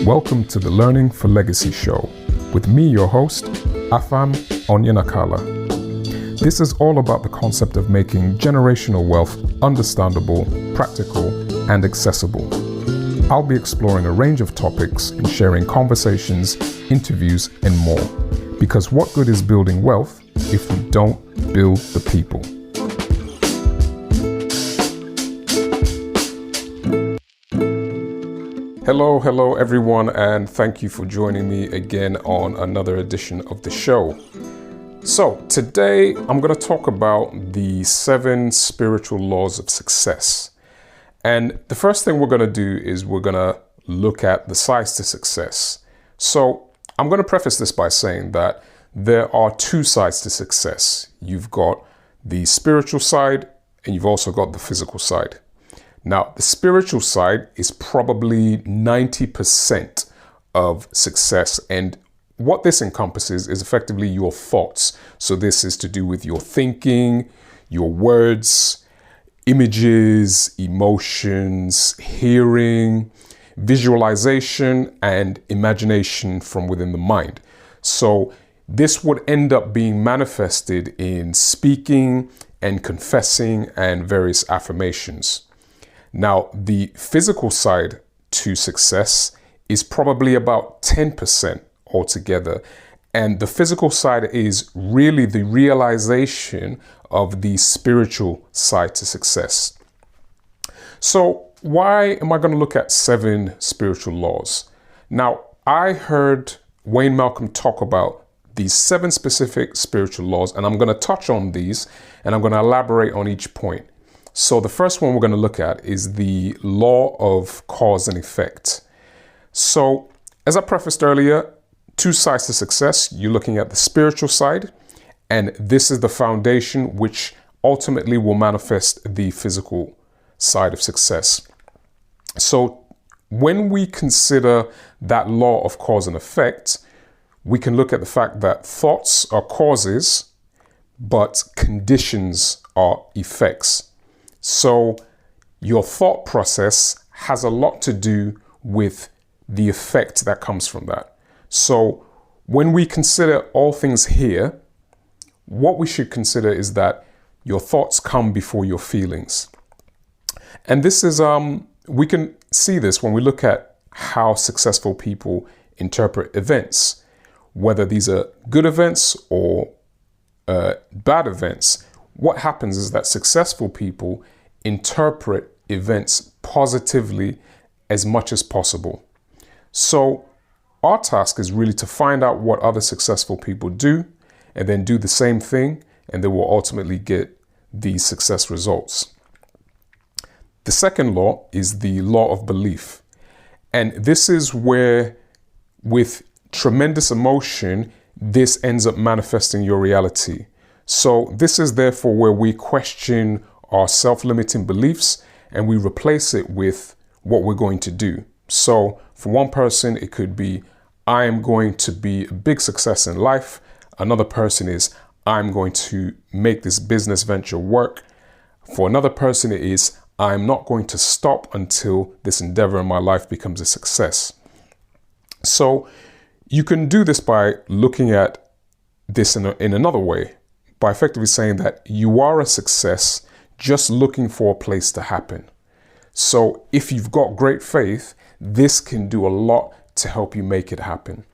Welcome to the Learning for Legacy show with me, your host, Afam Onyenakala. This is all about the concept of making generational wealth understandable, practical, and accessible. I'll be exploring a range of topics and sharing conversations, interviews, and more. Because what good is building wealth if we don't build the people? Hello everyone, and thank you for joining me again on another edition of the show. So today I'm going to talk about the 7 spiritual laws of success. And the first thing we're going to do is we're going to look at the sides to success. So I'm going to preface this by saying that there are 2 sides to success. You've got the spiritual side and you've also got the physical side. Now, the spiritual side is probably 90% of success, and what this encompasses is effectively your thoughts. So this is to do with your thinking, your words, images, emotions, hearing, visualization, and imagination from within the mind. So this would end up being manifested in speaking and confessing and various affirmations. Now, the physical side to success is probably about 10% altogether. And the physical side is really the realization of the spiritual side to success. So why am I going to look at 7 spiritual laws? Now, I heard Wayne Malcolm talk about these 7 specific spiritual laws, and I'm going to touch on these and I'm going to elaborate on each point. So the first one we're going to look at is the law of cause and effect. So as I prefaced earlier, 2 sides to success. You're looking at the spiritual side, and this is the foundation which ultimately will manifest the physical side of success. So when we consider that law of cause and effect, we can look at the fact that thoughts are causes, but conditions are effects. So your thought process has a lot to do with the effect that comes from that. So when we consider all things here, what we should consider is that your thoughts come before your feelings. And this is, we can see this when we look at how successful people interpret events, whether these are good events or bad events. What happens is that successful people interpret events positively as much as possible. So our task is really to find out what other successful people do and then do the same thing, and they will ultimately get these success results. The second law is the law of belief. And this is where, with tremendous emotion, this ends up manifesting your reality. So this is therefore where we question our self-limiting beliefs and we replace it with what we're going to do. So for one person, it could be, I am going to be a big success in life. Another person is, I'm going to make this business venture work. For another person, it is, I'm not going to stop until this endeavor in my life becomes a success. So you can do this by looking at this in another way, by effectively saying that you are a success just looking for a place to happen. So if you've got great faith, this can do a lot to help you make it happen.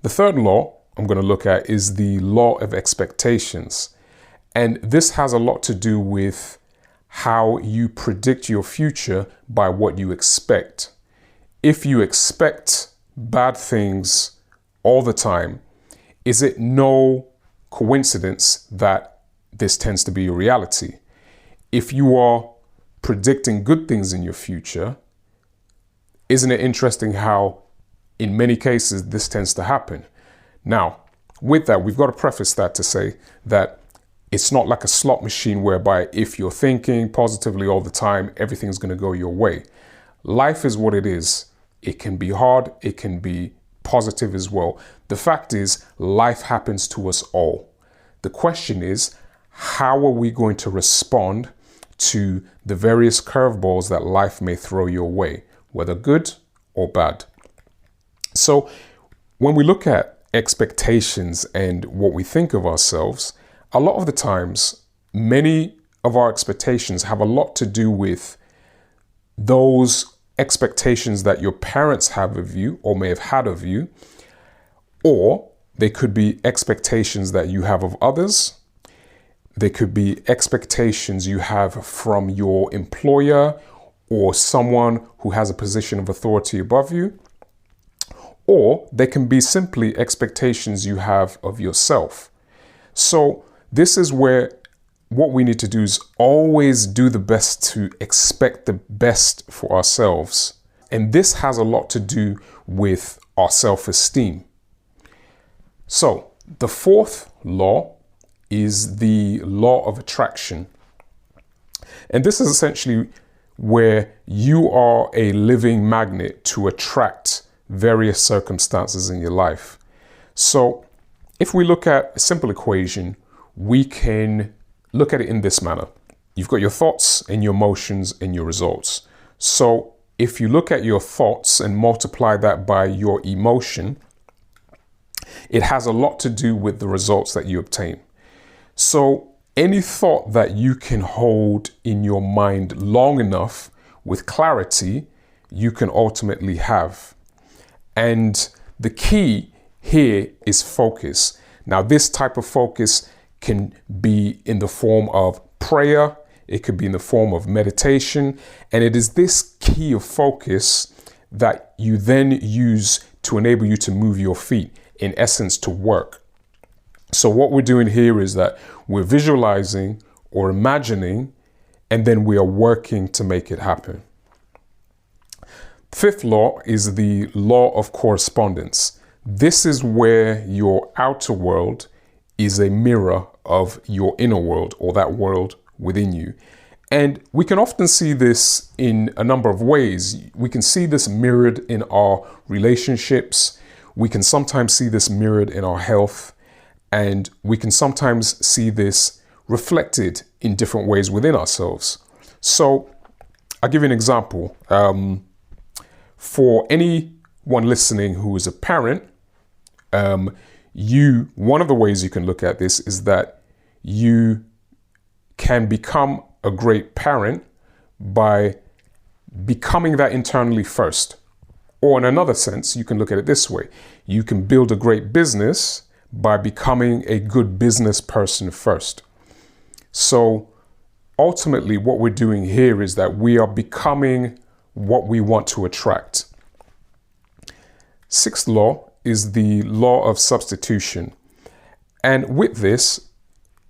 The third law I'm going to look at is the law of expectations. And this has a lot to do with how you predict your future by what you expect. If you expect bad things all the time, is it no coincidence that this tends to be your reality? If you are predicting good things in your future, isn't it interesting how in many cases this tends to happen? Now, with that, we've got to preface that to say that it's not like a slot machine whereby if you're thinking positively all the time, everything's going to go your way. Life is what it is. It can be hard. It can be positive as well. The fact is, life happens to us all. The question is, how are we going to respond to the various curveballs that life may throw your way, whether good or bad. So when we look at expectations and what we think of ourselves, a lot of the times, many of our expectations have a lot to do with those expectations that your parents have of you or may have had of you, or they could be expectations that you have of others. They could be expectations you have from your employer or someone who has a position of authority above you. Or they can be simply expectations you have of yourself. So this is where what we need to do is always do the best to expect the best for ourselves. And this has a lot to do with our self-esteem. So the fourth law is the law of attraction. And this is essentially where you are a living magnet to attract various circumstances in your life. So if we look at a simple equation, we can look at it in this manner. You've got your thoughts and your emotions and your results. So if you look at your thoughts and multiply that by your emotion, it has a lot to do with the results that you obtain. So any thought that you can hold in your mind long enough with clarity, you can ultimately have. And the key here is focus. Now, this type of focus can be in the form of prayer. It could be in the form of meditation. And it is this key of focus that you then use to enable you to move your feet, in essence, to work. So what we're doing here is that we're visualizing or imagining, and then we are working to make it happen. Fifth law is the law of correspondence. This is where your outer world is a mirror of your inner world, or that world within you. And we can often see this in a number of ways. We can see this mirrored in our relationships. We can sometimes see this mirrored in our health. And we can sometimes see this reflected in different ways within ourselves. So I'll give you an example. For anyone listening who is a parent, one of the ways you can look at this is that you can become a great parent by becoming that internally first. Or in another sense, you can look at it this way. You can build a great business by becoming a good business person first. So ultimately, what we're doing here is that we are becoming what we want to attract. Sixth law is the law of substitution. And with this,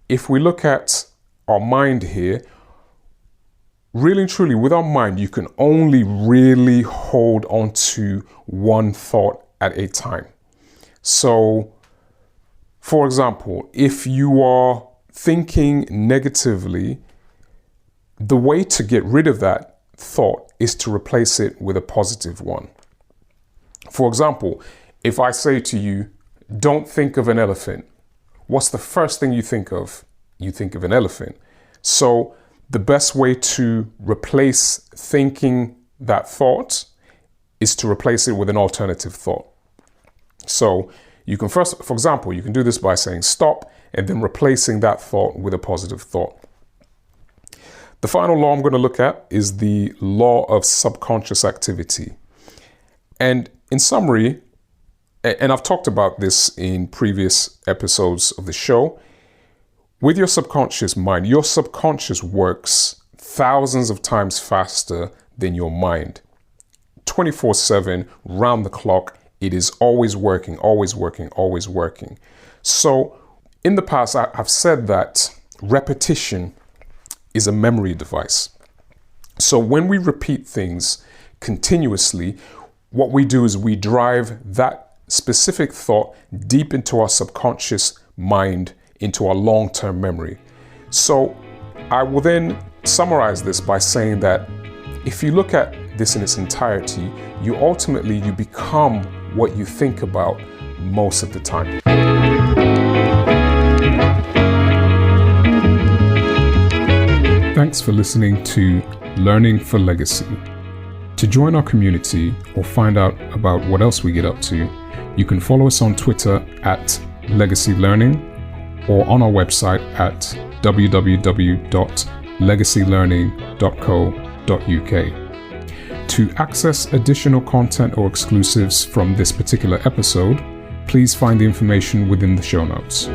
if we look at our mind here, really and truly with our mind, you can only really hold on to one thought at a time. So, for example, if you are thinking negatively, the way to get rid of that thought is to replace it with a positive one. For example, if I say to you, don't think of an elephant, what's the first thing you think of? You think of an elephant. So the best way to replace thinking that thought is to replace it with an alternative thought. So you can first, for example, you can do this by saying stop and then replacing that thought with a positive thought. The final law I'm going to look at is the law of subconscious activity. And in summary, and I've talked about this in previous episodes of the show, with your subconscious mind, your subconscious works thousands of times faster than your mind. 24/7, round the clock, it is always working, always working, always working. So in the past, I've said that repetition is a memory device. So when we repeat things continuously, what we do is we drive that specific thought deep into our subconscious mind, into our long-term memory. So I will then summarize this by saying that if you look at this in its entirety, you become what you think about most of the time. Thanks for listening to Learning for Legacy. To join our community or find out about what else we get up to, you can follow us on Twitter at Legacy Learning or on our website at www.legacylearning.co.uk. To access additional content or exclusives from this particular episode, please find the information within the show notes.